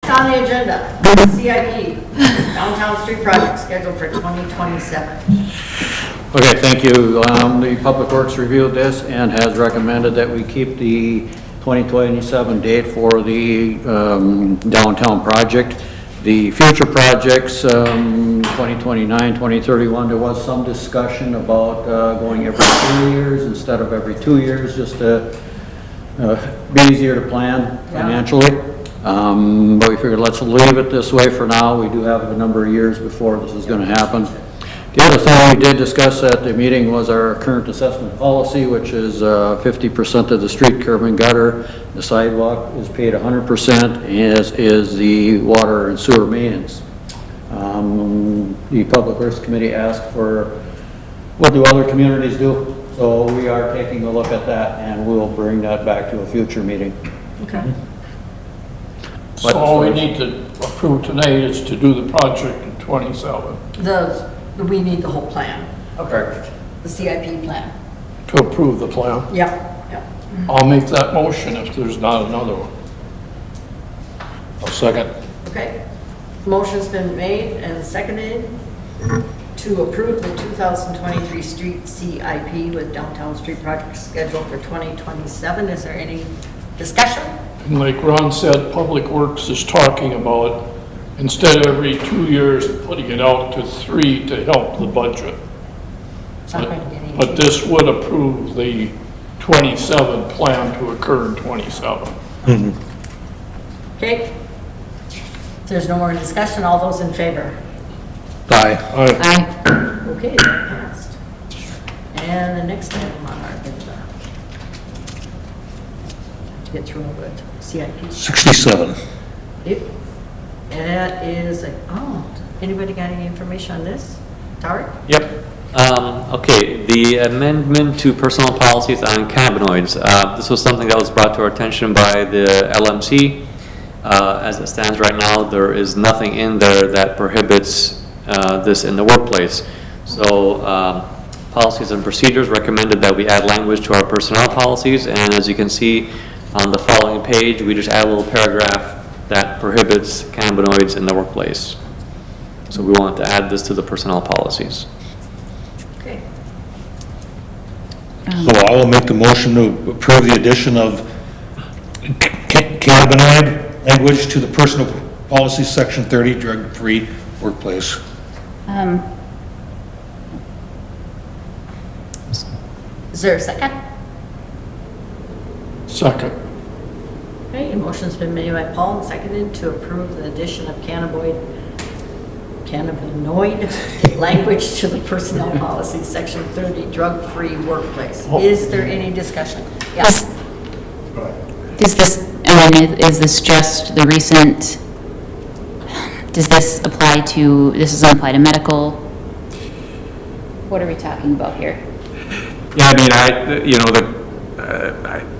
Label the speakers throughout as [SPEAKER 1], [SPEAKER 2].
[SPEAKER 1] On the agenda, CIP, downtown street project scheduled for 2027.
[SPEAKER 2] Okay, thank you. The Public Works reviewed this and has recommended that we keep the 2027 date for the downtown project. The future projects, 2029, 2031, there was some discussion about going every 3 years instead of every 2 years, just to be easier to plan financially. But we figured let's leave it this way for now. We do have a number of years before this is going to happen. The other thing we did discuss at the meeting was our current assessment policy, which is 50% of the street curb and gutter. The sidewalk is paid 100%, as is the water and sewer maintenance. The Public Works Committee asked for, what do other communities do? So we are taking a look at that, and we'll bring that back to a future meeting.
[SPEAKER 1] Okay.
[SPEAKER 3] So all we need to approve tonight is to do the project in 27,
[SPEAKER 1] We need the whole plan,
[SPEAKER 2] Okay.
[SPEAKER 1] the CIP plan.
[SPEAKER 3] to approve the plan.
[SPEAKER 1] Yep.
[SPEAKER 3] I'll make that motion if there's not another one. I'll second.
[SPEAKER 1] Okay. Motion's been made and seconded to approve the 2023 street CIP with downtown street project scheduled for 2027. Is there any discussion?
[SPEAKER 3] And like Ron said, Public Works is talking about, instead of every 2 years, putting it out to 3 to help the budget.
[SPEAKER 1] It's not going to get any
[SPEAKER 3] But this would approve the 27 plan to occur in 27.
[SPEAKER 1] Okay. If there's no more discussion, all those in favor?
[SPEAKER 4] Aye.
[SPEAKER 5] Aye.
[SPEAKER 1] Okay, that passed. And the next item on our agenda. To get through all the CIP.
[SPEAKER 4] 67.
[SPEAKER 1] Yep. That is, anybody got any information on this? Tarek?
[SPEAKER 6] Yep. Okay, the amendment to personal policies on cannabinoids. This was something that was brought to our attention by the LMC. As it stands right now, there is nothing in there that prohibits this in the workplace. So policies and procedures recommended that we add language to our personnel policies, and as you can see on the following page, we just add a little paragraph that prohibits cannabinoids in the workplace. So we want to add this to the personnel policies.
[SPEAKER 1] Okay.
[SPEAKER 4] So I will make the motion to approve the addition of cannabinoid language to the personal policy, section 30, drug-free workplace.
[SPEAKER 1] Is there a second?
[SPEAKER 3] Second.
[SPEAKER 1] Okay, a motion's been made by Paul and seconded to approve the addition of cannabinoid language to the personnel policy, section 30, drug-free workplace. Is there any discussion? Yes.
[SPEAKER 5] Does this, I mean, is this just the recent, does this apply to, this doesn't apply to medical? What are we talking about here?
[SPEAKER 7] Yeah, I mean,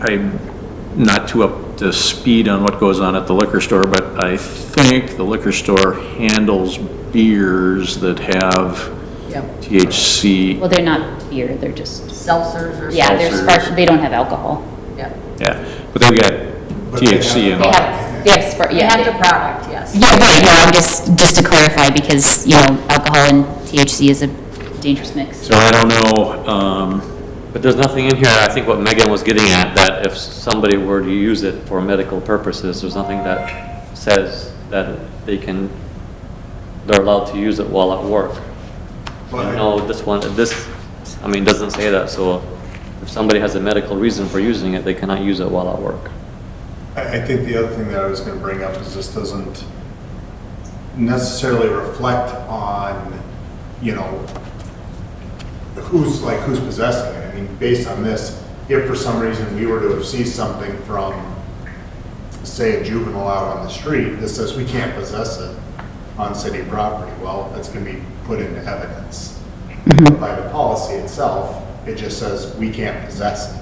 [SPEAKER 7] I'm not too up to speed on what goes on at the liquor store, but I think the liquor store handles beers that have
[SPEAKER 1] Yep.
[SPEAKER 7] THC.
[SPEAKER 5] Well, they're not beer, they're just,
[SPEAKER 1] Seltzers or
[SPEAKER 5] yeah, they're
[SPEAKER 7] Seltzers.
[SPEAKER 5] spark, they don't have alcohol.
[SPEAKER 1] Yeah.
[SPEAKER 7] Yeah, but they've got THC in
[SPEAKER 5] They
[SPEAKER 7] them.
[SPEAKER 5] have,
[SPEAKER 1] You
[SPEAKER 5] yeah.
[SPEAKER 1] have the product, yes.
[SPEAKER 5] Yeah, right, no, I'm just to clarify, because, you know, alcohol and THC is a dangerous mix.
[SPEAKER 7] So I don't know,
[SPEAKER 6] But there's nothing in here, I think what Megan was getting at, that if somebody were to use it for medical purposes, there's nothing that says that they're allowed to use it while at work. No, this doesn't say that, so if somebody has a medical reason for using it, they cannot use it while at work.
[SPEAKER 8] I think the other thing that I was going to bring up is this doesn't necessarily reflect on, who's possessing it. I mean, based on this, if for some reason we were to have seized something from, say, a juvenile out on the street, this says we can't possess it on city property. Well, that's going to be put into evidence. But by the policy itself, it just says we can't possess it.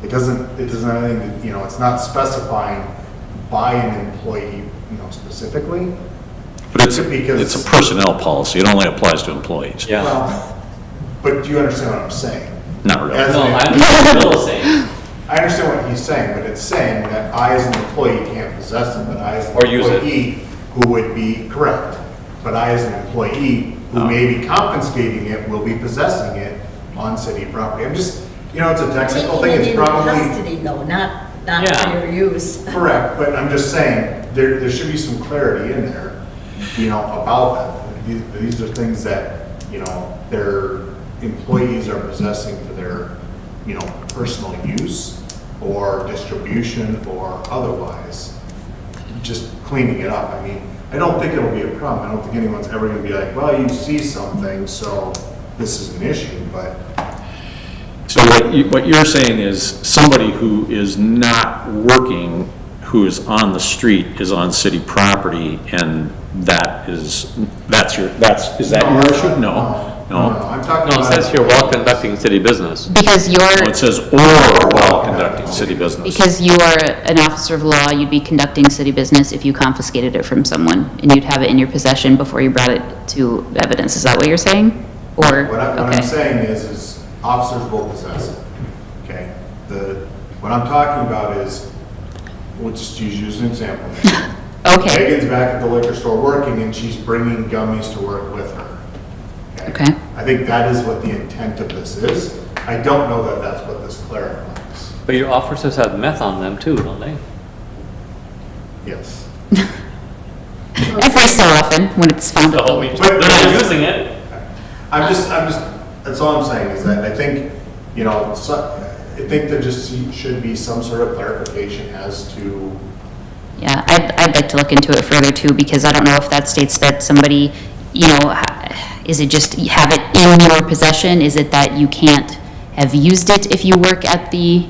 [SPEAKER 8] It doesn't have anything to, it's not specifying by an employee, specifically.
[SPEAKER 7] but it's a personnel policy. It only applies to employees.
[SPEAKER 8] Well, but do you understand what I'm saying?
[SPEAKER 7] Not really.
[SPEAKER 8] As
[SPEAKER 6] No,
[SPEAKER 8] an-
[SPEAKER 6] I'm still saying,
[SPEAKER 8] I understand what he's saying, but it's saying that I as an employee can't possess it, but I as an
[SPEAKER 6] Or use it.
[SPEAKER 8] employee who would be, correct, but I as an employee who may be confiscating it will be possessing it on city property. I'm just, you know, it's a technical thing, it's
[SPEAKER 1] Taking it into
[SPEAKER 8] probably
[SPEAKER 1] custody though, not
[SPEAKER 6] Yeah.
[SPEAKER 1] for your use.
[SPEAKER 8] correct, but I'm just saying, there should be some clarity in there, you know, about that. These are things that, you know, their employees are possessing for their, you know, personal use or distribution or otherwise. Just cleaning it up. I mean, I don't think it'll be a problem. I don't think anyone's ever gonna be like, well, you see something, so this is an issue, but
[SPEAKER 7] So what you're saying is somebody who is not working, who is on the street, is on city property, and is that your issue? No.
[SPEAKER 8] I'm talking
[SPEAKER 6] No, it
[SPEAKER 8] about.
[SPEAKER 6] says here while conducting city business.
[SPEAKER 5] Because
[SPEAKER 7] No,
[SPEAKER 5] you're,
[SPEAKER 7] it says or while conducting city business.
[SPEAKER 5] because you are an officer of law, you'd be conducting city business if you confiscated it from someone, and you'd have it in your possession before you brought it to evidence. Is that what you're saying? Or,
[SPEAKER 8] What I'm
[SPEAKER 5] okay.
[SPEAKER 8] saying is officers will possess it, okay? What I'm talking about is, we'll just use you as an example.
[SPEAKER 5] Okay,
[SPEAKER 8] Megan's back at the liquor store working and she's bringing gummies to work with her.
[SPEAKER 5] Okay.
[SPEAKER 8] I think that is what the intent of this is. I don't know that that's what this clarifies.
[SPEAKER 6] But your officers have meth on them too, don't they?
[SPEAKER 8] Yes.
[SPEAKER 5] every so often, when it's found at the
[SPEAKER 6] So,
[SPEAKER 5] liquor
[SPEAKER 6] they're not using it.
[SPEAKER 8] I'm just, that's all I'm saying is that I think, you know, I think there just should be some sort of clarification as to,
[SPEAKER 5] Yeah, I'd like to look into it further too, because I don't know if that states that somebody, you know, is it just you have it in your possession? Is it that you can't have used it if you work at the,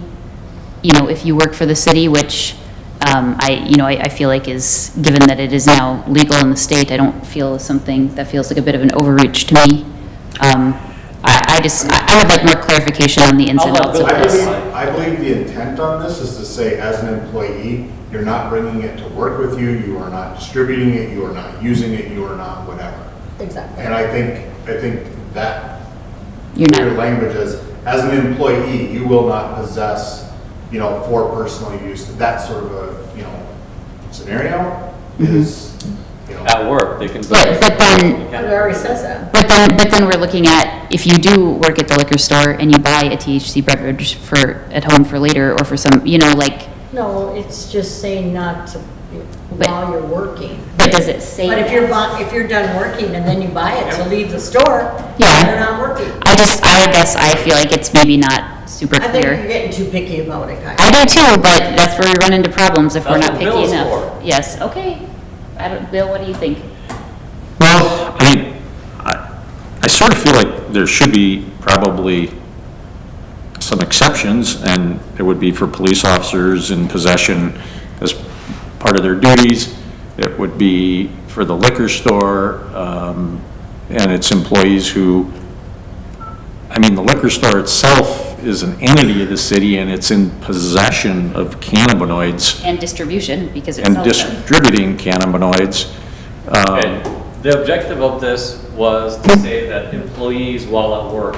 [SPEAKER 5] you know, if you work for the city, which, I feel like is, given that it is now legal in the state, I don't feel is something that feels like a bit of an overreach to me. I would like more clarification on the ins and outs of this.
[SPEAKER 8] I believe the intent on this is to say, as an employee, you're not bringing it to work with you, you are not distributing it, you are not using it, you are not whatever.
[SPEAKER 1] Exactly.
[SPEAKER 8] And I think that
[SPEAKER 5] You're
[SPEAKER 8] clear
[SPEAKER 5] not,
[SPEAKER 8] language as an employee, you will not possess, you know, for personal use. That sort of a, you know, scenario is, you know.
[SPEAKER 6] At work, they can.
[SPEAKER 5] But then-
[SPEAKER 1] It already says that.
[SPEAKER 5] but then we're looking at, if you do work at the liquor store and you buy a THC beverage at home for later, or for some, you know, like,
[SPEAKER 1] No, it's just saying not to, while you're working.
[SPEAKER 5] but does it say?
[SPEAKER 1] But if you're done working and then you buy it to leave the store,
[SPEAKER 5] Yeah.
[SPEAKER 1] you're not working.
[SPEAKER 5] I guess I feel like it's maybe not super
[SPEAKER 1] I think you're
[SPEAKER 5] clear.
[SPEAKER 1] getting too picky about it, guys.
[SPEAKER 5] I do too, but that's where we run into problems if we're
[SPEAKER 6] That's
[SPEAKER 5] not
[SPEAKER 6] what
[SPEAKER 5] picky
[SPEAKER 6] Bill's
[SPEAKER 5] enough.
[SPEAKER 6] for.
[SPEAKER 5] Yes, okay. Bill, what do you think?
[SPEAKER 7] Well, I mean, I sort of feel like there should be probably some exceptions, and it would be for police officers in possession as part of their duties. It would be for the liquor store, and its employees who, I mean, the liquor store itself is an entity of the city, and it's in possession of cannabinoids
[SPEAKER 5] And distribution, because it's
[SPEAKER 7] and
[SPEAKER 5] sells them.
[SPEAKER 7] distributing cannabinoids.
[SPEAKER 6] Okay, the objective of this was to say that employees while at work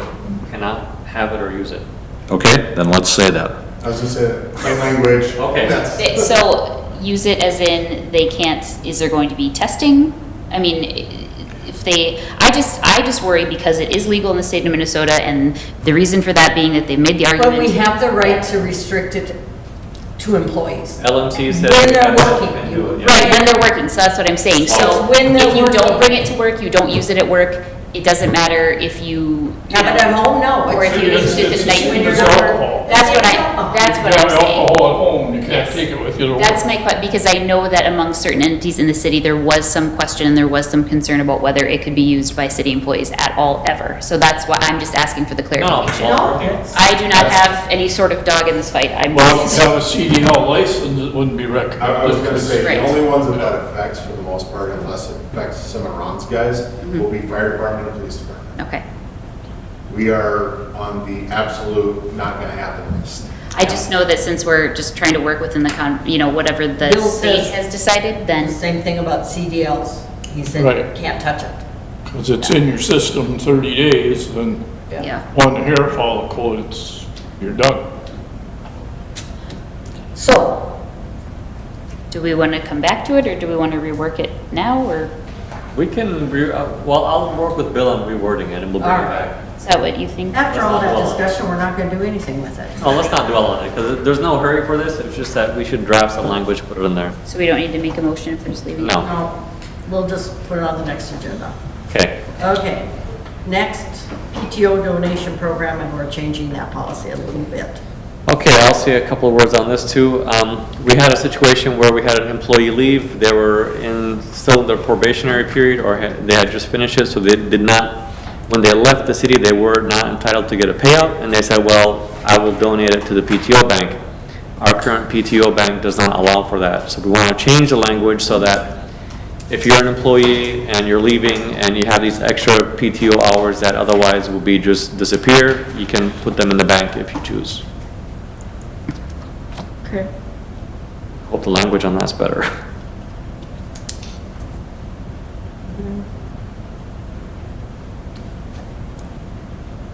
[SPEAKER 6] cannot have it or use it.
[SPEAKER 7] Okay, then let's say that.
[SPEAKER 8] I was gonna say, plain language.
[SPEAKER 6] Okay.
[SPEAKER 8] That's-
[SPEAKER 5] So, use it as in, they can't, is there going to be testing? I mean, if they, I just worry because it is legal in the state of Minnesota, and the reason for that being that they've made the argument.
[SPEAKER 1] But we have the right to restrict it to employees.
[SPEAKER 6] LMC said.
[SPEAKER 1] When they're
[SPEAKER 6] you
[SPEAKER 1] working,
[SPEAKER 6] can
[SPEAKER 1] you-
[SPEAKER 6] do it, yeah.
[SPEAKER 5] Right, when they're working, so that's what I'm saying. So
[SPEAKER 1] when they're
[SPEAKER 5] if you don't
[SPEAKER 1] working.
[SPEAKER 5] bring it to work, you don't use it at work, it doesn't matter if you.
[SPEAKER 1] Have it at home? No.
[SPEAKER 5] Or if you
[SPEAKER 1] it's-
[SPEAKER 5] used it
[SPEAKER 3] It's
[SPEAKER 5] the night when you're
[SPEAKER 3] it's
[SPEAKER 5] not.
[SPEAKER 3] alcohol.
[SPEAKER 5] That's what
[SPEAKER 3] You
[SPEAKER 5] I'm
[SPEAKER 3] have
[SPEAKER 5] saying.
[SPEAKER 3] alcohol at home, you can't
[SPEAKER 5] Yes.
[SPEAKER 3] take it with you to work.
[SPEAKER 5] That's my question, because I know that among certain entities in the city, there was some question and there was some concern about whether it could be used by city employees at all ever. So that's why I'm just asking for the
[SPEAKER 6] No,
[SPEAKER 5] clarification.
[SPEAKER 6] while
[SPEAKER 1] No,
[SPEAKER 6] working.
[SPEAKER 1] it's-
[SPEAKER 5] I do not have any sort of dog in this fight. I'm
[SPEAKER 3] Well, if you have a CDL license, it wouldn't be recommended.
[SPEAKER 8] I was gonna say,
[SPEAKER 5] Right.
[SPEAKER 8] the only ones that that affects for the most part, unless it affects some of Ron's guys, will be fire department and police department.
[SPEAKER 5] Okay.
[SPEAKER 8] We are on the absolute not gonna happen list.
[SPEAKER 5] I just know that since we're just trying to work within the whatever the
[SPEAKER 1] Bill
[SPEAKER 5] state
[SPEAKER 1] says-
[SPEAKER 5] has decided,
[SPEAKER 1] The
[SPEAKER 5] then,
[SPEAKER 1] same thing about CDLs. He said,
[SPEAKER 3] Right.
[SPEAKER 1] can't touch it.
[SPEAKER 3] Because it's in your system 30 days, then
[SPEAKER 5] yeah.
[SPEAKER 3] one hair follicle, you're done.
[SPEAKER 1] So,
[SPEAKER 5] Do we want to come back to it, or do we want to rework it now, or
[SPEAKER 6] We can, well, I'll work with Bill on rewording it and we'll bring it back.
[SPEAKER 5] is that what you think?
[SPEAKER 1] after all that discussion, we're not gonna do anything with it.
[SPEAKER 6] Oh, let's not dwell on it, because there's no hurry for this, it's just that we should draft some language, put it in there.
[SPEAKER 5] So we don't need to make a motion if we're just leaving it?
[SPEAKER 6] No.
[SPEAKER 1] No, we'll just put it on the next agenda.
[SPEAKER 6] Okay,
[SPEAKER 1] Okay, next, PTO donation program, and we're changing that policy a little bit.
[SPEAKER 6] okay, I'll say a couple of words on this too. We had a situation where we had an employee leave, they were still in their probationary period, or they had just finished it, so they did not, when they left the city, they were not entitled to get a payout, and they said, well, I will donate it to the PTO bank. Our current PTO bank does not allow for that, so we want to change the language so that if you're an employee and you're leaving and you have these extra PTO hours that otherwise will be just disappear, you can put them in the bank if you choose.
[SPEAKER 1] Okay.
[SPEAKER 6] Hope the language on that's better.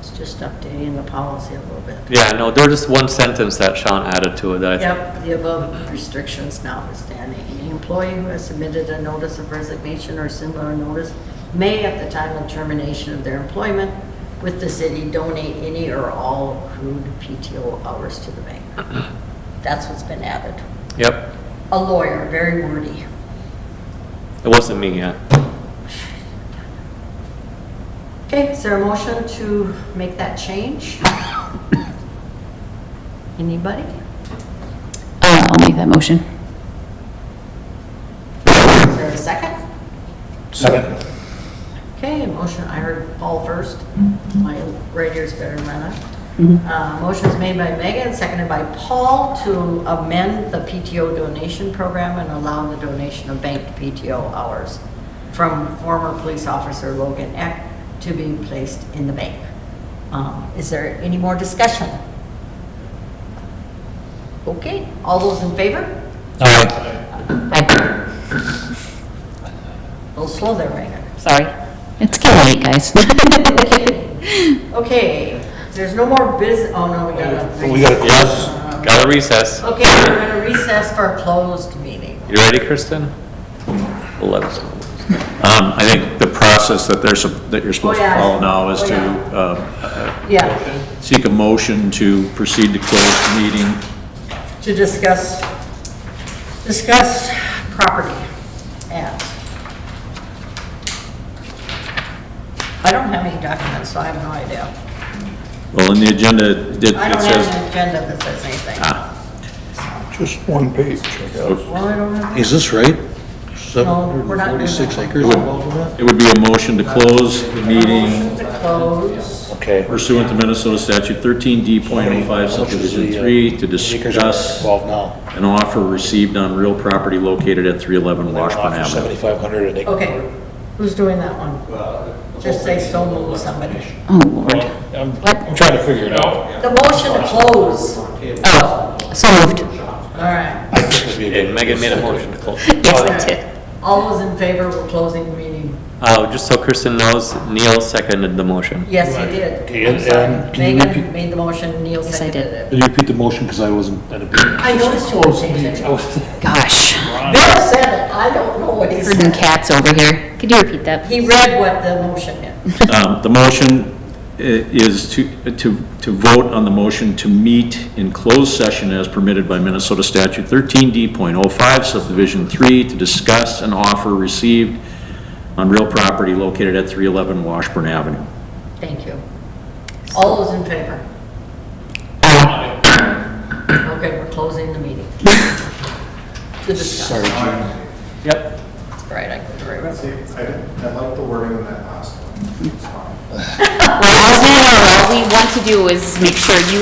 [SPEAKER 1] It's just updating the policy a little bit.
[SPEAKER 6] Yeah, no, there's just one sentence that Sean added to it that I think.
[SPEAKER 1] Yep, the above restrictions notwithstanding, any employee who has submitted a notice of resignation or similar notice may, at the time of termination of their employment with the city, donate any or all accrued PTO hours to the bank. That's what's been added.
[SPEAKER 6] Yep,
[SPEAKER 1] A lawyer, very wordy.
[SPEAKER 6] it wasn't me, yeah.
[SPEAKER 1] Okay, is there a motion to make that change? Anybody?
[SPEAKER 5] I'll make that motion.
[SPEAKER 1] Is there a second?
[SPEAKER 4] Second.
[SPEAKER 1] Okay, motion, I heard Paul first. My right ear's better than that. Motion is made by Megan, seconded by Paul to amend the PTO donation program and allow the donation of banked PTO hours from former police officer Logan Eck to be placed in the bank. Is there any more discussion? Okay, all those in favor?
[SPEAKER 4] Aye.
[SPEAKER 5] Aye.
[SPEAKER 1] A little slow there, Megan.
[SPEAKER 5] Sorry. It's getting late, guys.
[SPEAKER 1] Okay, there's no more oh no, we gotta.
[SPEAKER 4] We gotta close.
[SPEAKER 6] Got a recess.
[SPEAKER 1] Okay, we're gonna recess for a closed meeting.
[SPEAKER 6] You ready, Kristen? We'll let us know.
[SPEAKER 7] I think the process that you're supposed to
[SPEAKER 1] yeah.
[SPEAKER 7] follow now is
[SPEAKER 1] Oh,
[SPEAKER 7] to
[SPEAKER 1] Yeah,
[SPEAKER 7] seek a motion to proceed to close the meeting.
[SPEAKER 1] to discuss property at. I don't have any documents, so I have no idea.
[SPEAKER 7] Well, in the agenda, it
[SPEAKER 1] I don't
[SPEAKER 7] says,
[SPEAKER 1] have an agenda that says anything.
[SPEAKER 3] Just one page, I guess.
[SPEAKER 1] Well, I don't have.
[SPEAKER 4] Is this right?
[SPEAKER 1] we're not doing
[SPEAKER 4] 746
[SPEAKER 1] that.
[SPEAKER 4] acres involved in that?
[SPEAKER 7] it would be a motion to close the meeting
[SPEAKER 1] Motion to close.
[SPEAKER 4] Okay.
[SPEAKER 7] pursuant to Minnesota statute 13D.05 subdivision 3 to discuss
[SPEAKER 4] Involved now.
[SPEAKER 7] an offer received on real property located at 311 Washburn Avenue.
[SPEAKER 4] 7,500 an acre.
[SPEAKER 1] Okay, who's doing that one? Just say so moved, somebody.
[SPEAKER 5] Oh, Lord.
[SPEAKER 4] I'm trying to figure it out.
[SPEAKER 1] The motion to close.
[SPEAKER 5] Oh, so moved.
[SPEAKER 1] All right.
[SPEAKER 4] I think it'd be a
[SPEAKER 6] Okay,
[SPEAKER 4] good-
[SPEAKER 6] Megan made a motion to close.
[SPEAKER 5] Yes, I did.
[SPEAKER 1] All those in favor, we're closing the meeting.
[SPEAKER 6] Just so Kristen knows, Neil seconded the motion.
[SPEAKER 1] Yes, he did.
[SPEAKER 4] Okay,
[SPEAKER 1] I'm sorry.
[SPEAKER 4] and can you
[SPEAKER 1] Megan
[SPEAKER 4] repeat-
[SPEAKER 1] made the motion, Neil
[SPEAKER 5] Yes, I
[SPEAKER 1] seconded
[SPEAKER 5] did.
[SPEAKER 1] it.
[SPEAKER 4] Can you repeat the motion, because I wasn't at a meeting?
[SPEAKER 1] I noticed you were changing it.
[SPEAKER 5] Gosh.
[SPEAKER 1] Bill said it, I don't know what he
[SPEAKER 5] Herding
[SPEAKER 1] said.
[SPEAKER 5] cats over here. Could you repeat that?
[SPEAKER 1] He read what the motion is.
[SPEAKER 7] The motion is to vote on the motion to meet in closed session as permitted by Minnesota statute 13D.05 subdivision 3 to discuss an offer received on real property located at 311 Washburn Avenue.
[SPEAKER 1] Thank you. All those in favor? Okay, we're closing the meeting. To discuss.
[SPEAKER 4] Sorry, Jim.
[SPEAKER 6] Yep.
[SPEAKER 1] Right, I couldn't remember.
[SPEAKER 8] See, I like the wording on that last one. It's fine.
[SPEAKER 5] Well, all we want to do is make sure you